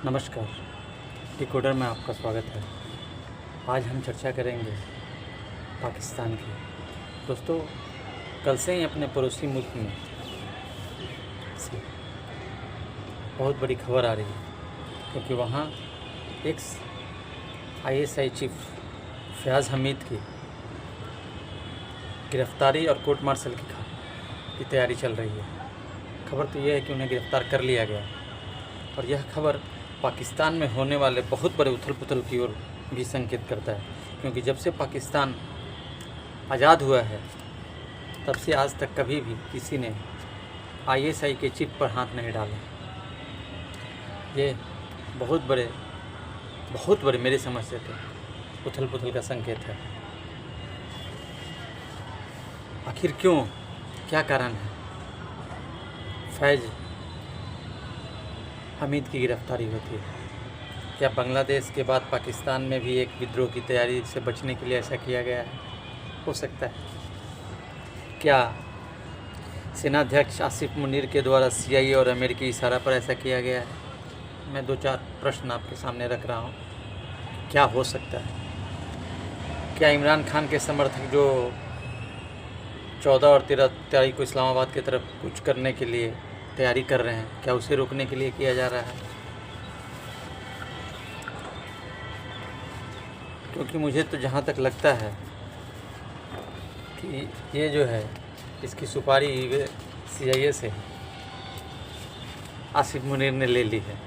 नमस्कार, डिकोडर में आपका स्वागत है। आज हम चर्चा करेंगे पाकिस्तान की। दोस्तों, कल से ही अपने पड़ोसी मुल्क में से बहुत बड़ी खबर आ रही है, क्योंकि वहाँ एक ISI चीफ फयाज़ हमीद की गिरफ़्तारी और कोर्ट मार्शल की तैयारी चल रही है। खबर तो यह है कि उन्हें गिरफ़्तार कर लिया गया, और यह खबर पाकिस्तान में होने वाले बहुत बड़े उथल पुथल की ओर भी संकेत करता है, क्योंकि जब से पाकिस्तान आज़ाद हुआ है तब से आज तक कभी भी किसी ने ISI के चिप पर हाथ नहीं डाला। ये बहुत बड़े मेरे समझ से तो उथल पुथल का संकेत है। आखिर क्यों, क्या कारण है फैज़ हमीद की गिरफ़्तारी होती है? क्या बांग्लादेश के बाद पाकिस्तान में भी एक विद्रोह की तैयारी से बचने के लिए ऐसा किया गया है? हो सकता है। क्या सेनाध्यक्ष आसिफ मुनीर के द्वारा CIA और अमेरिकी इशारा पर ऐसा किया गया है? मैं 2-4 प्रश्न आपके सामने रख रहा हूँ। क्या हो सकता है? क्या इमरान खान के समर्थक जो 14 और 13 तारीख को इस्लामाबाद की तरफ कूच करने के लिए तैयारी कर रहे हैं, क्या उसे रोकने के लिए किया जा रहा है? क्योंकि मुझे तो जहाँ तक लगता है कि ये जो है, इसकी सुपारी CIA से आसिफ मुनीर ने ले ली है,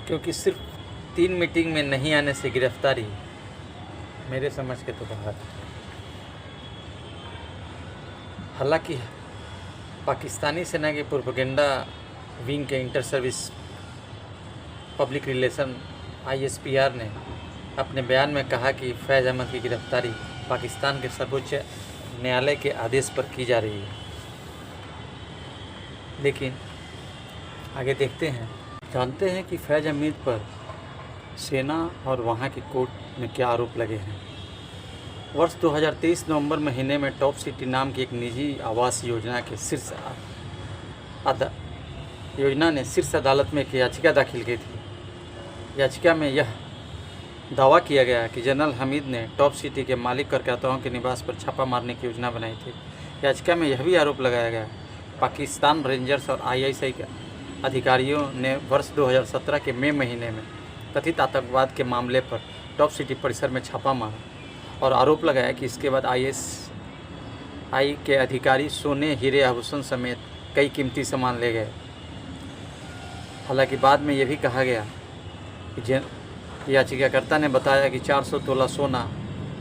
क्योंकि सिर्फ 3 मीटिंग में नहीं आने से गिरफ्तारी मेरे समझ के तो बाहर है। हालांकि पाकिस्तानी सेना के प्रोपेगेंडा विंग के inter service public relation ISPR ने अपने बयान में कहा कि फैज़ अहमद की गिरफ्तारी पाकिस्तान के सर्वोच्च न्यायालय के आदेश पर की जा रही है। लेकिन आगे देखते हैं, जानते हैं कि फैज़ हमीद पर सेना और वहाँ की कोर्ट में क्या आरोप लगे हैं। वर्ष 2023 नवंबर महीने में टॉप सिटी नाम की एक निजी आवास योजना के शीर्ष अदालत में एक याचिका दाखिल की थी। याचिका में यह दावा किया गया कि जनरल हमीद ने टॉप सिटी के मालिक करदाताओं के निवास पर छापा मारने की योजना बनाई थी। याचिका में यह भी आरोप लगाया गया पाकिस्तान रेंजर्स और ISI के अधिकारियों ने वर्ष 2017 के मई महीने में कथित आतंकवाद के मामले पर टॉप सिटी परिसर में छापा मारा, और आरोप लगाया कि इसके बाद ISI के अधिकारी सोने, हीरे, आभूषण समेत कई कीमती सामान ले गए। हालांकि बाद में यह भी कहा गया कि याचिकाकर्ता ने बताया कि 400 तोला सोना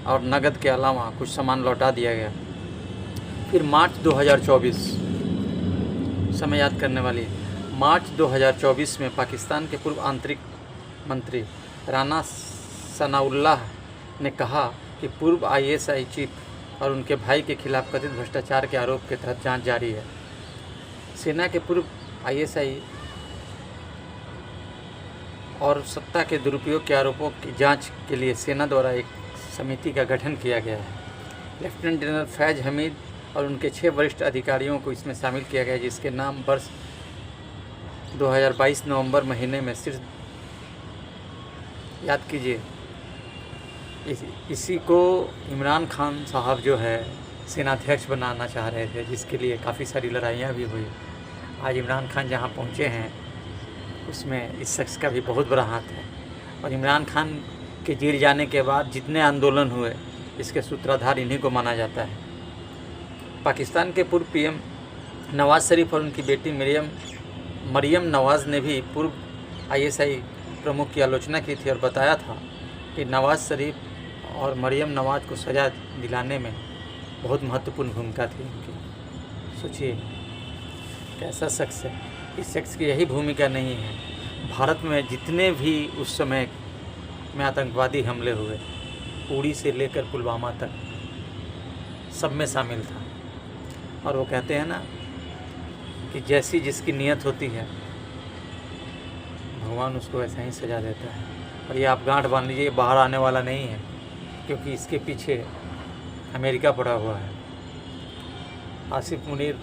और नकद के अलावा कुछ सामान लौटा दिया गया। फिर मार्च 2024, समय याद करने वाली, मार्च 2024 में पाकिस्तान के पूर्व आंतरिक मंत्री राना सनाउल्लाह ने कहा कि पूर्व ISI चीफ और उनके भाई के खिलाफ कथित भ्रष्टाचार के आरोप के तहत जांच जारी है। सेना के पूर्व ISI और सत्ता के दुरुपयोग के आरोपों की जांच के लिए सेना द्वारा एक समिति का गठन किया गया है। लेफ्टिनेंट जनरल फैज़ हमीद और उनके 6 वरिष्ठ अधिकारियों को इसमें शामिल किया गया है, जिसके नाम वर्ष 2022 नवंबर महीने में सिर्फ याद कीजिए। इसी को इमरान खान साहब जो है सेनाध्यक्ष बनाना चाह रहे थे, जिसके लिए काफ़ी सारी लड़ाइयाँ भी हुई। आज इमरान खान जहाँ पहुँचे हैं उसमें इस शख्स का भी बहुत बड़ा हाथ है, और इमरान खान के जेल जाने के बाद जितने आंदोलन हुए, इसके सूत्रधार इन्हीं को माना जाता है। पाकिस्तान के पूर्व PM नवाज़ शरीफ और उनकी बेटी मरियम नवाज़ ने भी पूर्व ISI प्रमुख की आलोचना की थी और बताया था कि नवाज़ शरीफ और मरियम नवाज़ को सज़ा दिलाने में बहुत महत्वपूर्ण भूमिका थी उनकी। सोचिए कैसा शख्स है। इस शख्स की यही भूमिका नहीं है। भारत में जितने भी उस समय में आतंकवादी हमले हुए, उड़ी से लेकर पुलवामा तक, सब में शामिल था। और वो कहते हैं ना कि जैसी जिसकी नीयत होती है, भगवान उसको वैसा ही सजा देता है। और ये आप गांठ बांध लीजिए, बाहर आने वाला नहीं है, क्योंकि इसके पीछे अमेरिका पड़ा हुआ है। आसिफ मुनीर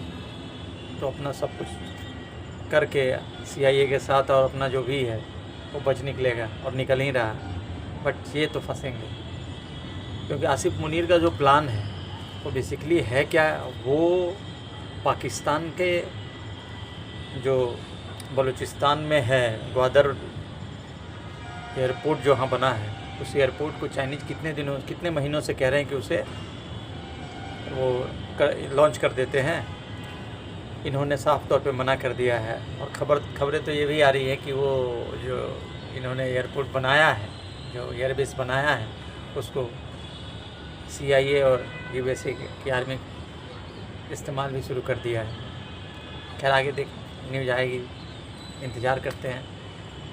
तो अपना सब कुछ करके CIA के साथ और अपना जो भी है वो बच निकलेगा, और निकल ही रहा। बट ये तो फंसेंगे, क्योंकि आसिफ मुनीर का जो प्लान है वो बेसिकली है क्या, वो पाकिस्तान के जो बलूचिस्तान में है ग्वादर एयरपोर्ट जो वहाँ बना है, उस एयरपोर्ट को चाइनीज़ कितने महीनों से कह रहे हैं कि उसे वो लॉन्च कर देते हैं। इन्होंने साफ तौर पे मना कर दिया है, और खबरें तो ये भी आ रही है कि वो जो इन्होंने एयरपोर्ट बनाया है, जो एयरबेस बनाया है, उसको CIA और USA की आर्मी इस्तेमाल भी शुरू कर दिया है। खैर आगे देख न्यूज़ आएगी, इंतज़ार करते हैं।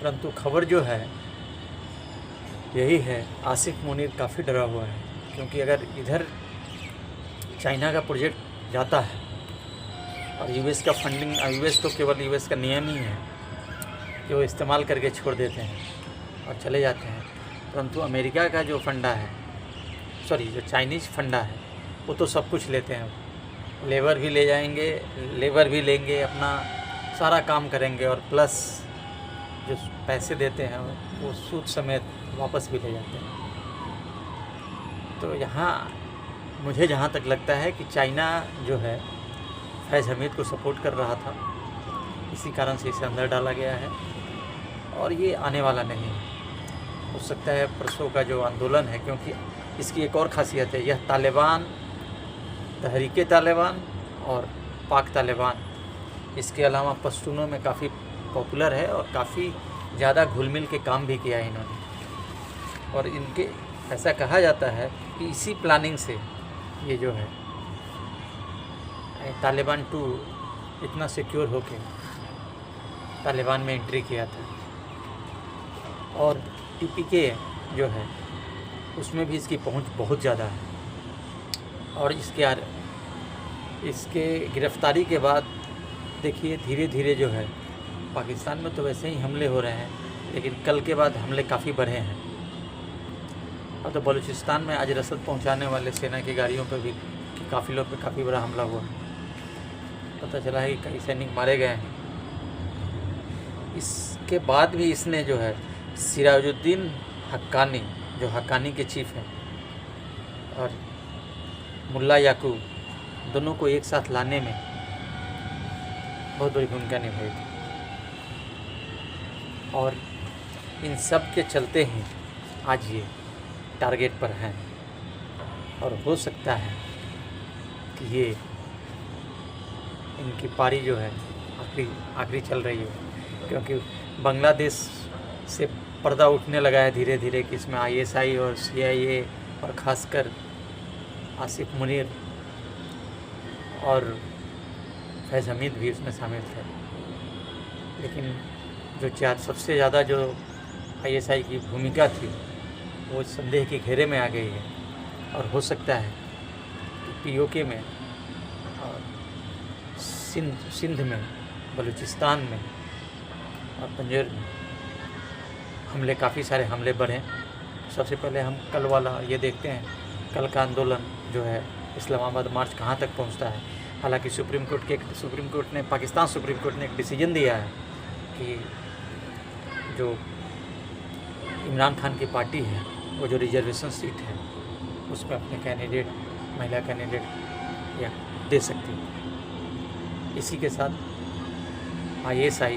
परंतु खबर जो है यही है, आसिफ मुनीर काफ़ी डरा हुआ है, क्योंकि अगर इधर चाइना का प्रोजेक्ट जाता है और US का फंडिंग, US तो केवल US का नियम ही है कि वो इस्तेमाल करके छोड़ देते हैं और चले जाते हैं, परंतु अमेरिका का जो फंडा है, जो चाइनीज़ फंडा है, वो तो सब कुछ लेते हैं। लेबर भी ले जाएंगे, लेबर भी लेंगे, अपना सारा काम करेंगे, और प्लस जो पैसे देते हैं वो सूद समेत वापस भी ले जाते हैं। तो यहाँ मुझे जहाँ तक लगता है कि चाइना जो है फैज़ हमीद को सपोर्ट कर रहा था, इसी कारण से इसे अंदर डाला गया है, और ये आने वाला नहीं है। हो सकता है परसों का जो आंदोलन है, क्योंकि इसकी एक और ख़ासियत है, यह तालिबान, तहरीके तालिबान और पाक तालिबान, इसके अलावा पश्तूनों में काफ़ी पॉपुलर है और काफ़ी ज़्यादा घुल मिल के काम भी किया है इन्होंने। और इनके ऐसा कहा जाता है कि इसी प्लानिंग से ये जो है तालिबान 2 इतना सिक्योर होके तालिबान में एंट्री किया था। और TPK जो है उसमें भी इसकी पहुंच बहुत ज़्यादा है, और इसके गिरफ़्तारी के बाद देखिए धीरे धीरे जो है पाकिस्तान में तो वैसे ही हमले हो रहे हैं, लेकिन कल के बाद हमले काफ़ी बढ़े हैं। और तो बलूचिस्तान में आज रसद पहुंचाने वाले सेना की गाड़ियों पर भी काफ़िलों पे काफ़ी बड़ा हमला हुआ। पता चला है कि कई सैनिक मारे गए हैं। इसके बाद भी इसने जो है सिराजुद्दीन हक्कानी, जो हक्कानी के चीफ हैं, और मुल्ला याकूब, दोनों को एक साथ लाने में बहुत बड़ी भूमिका निभाई थी। और इन सब के चलते ही आज ये टारगेट पर हैं, और हो सकता है कि ये इनकी पारी जो है आखिरी चल रही है, क्योंकि बांग्लादेश से पर्दा उठने लगा है धीरे धीरे कि इसमें ISI और CIA और ख़ासकर आसिफ मुनीर और फैज़ हमीद भी उसमें शामिल थे। लेकिन जो सबसे ज़्यादा जो ISI की भूमिका थी वो संदेह के घेरे में आ गई है, और हो सकता है कि POK में और सिंध में, बलूचिस्तान में और पंजाब में काफ़ी सारे हमले बढ़े। सबसे पहले हम कल वाला ये देखते हैं, कल का आंदोलन जो है इस्लामाबाद मार्च कहाँ तक पहुँचता है। हालांकि पाकिस्तान सुप्रीम कोर्ट ने एक डिसीजन दिया है कि जो इमरान खान की पार्टी है वो जो रिजर्वेशन सीट है उसमें अपने महिला कैंडिडेट या दे सकती है। इसी के साथ ISI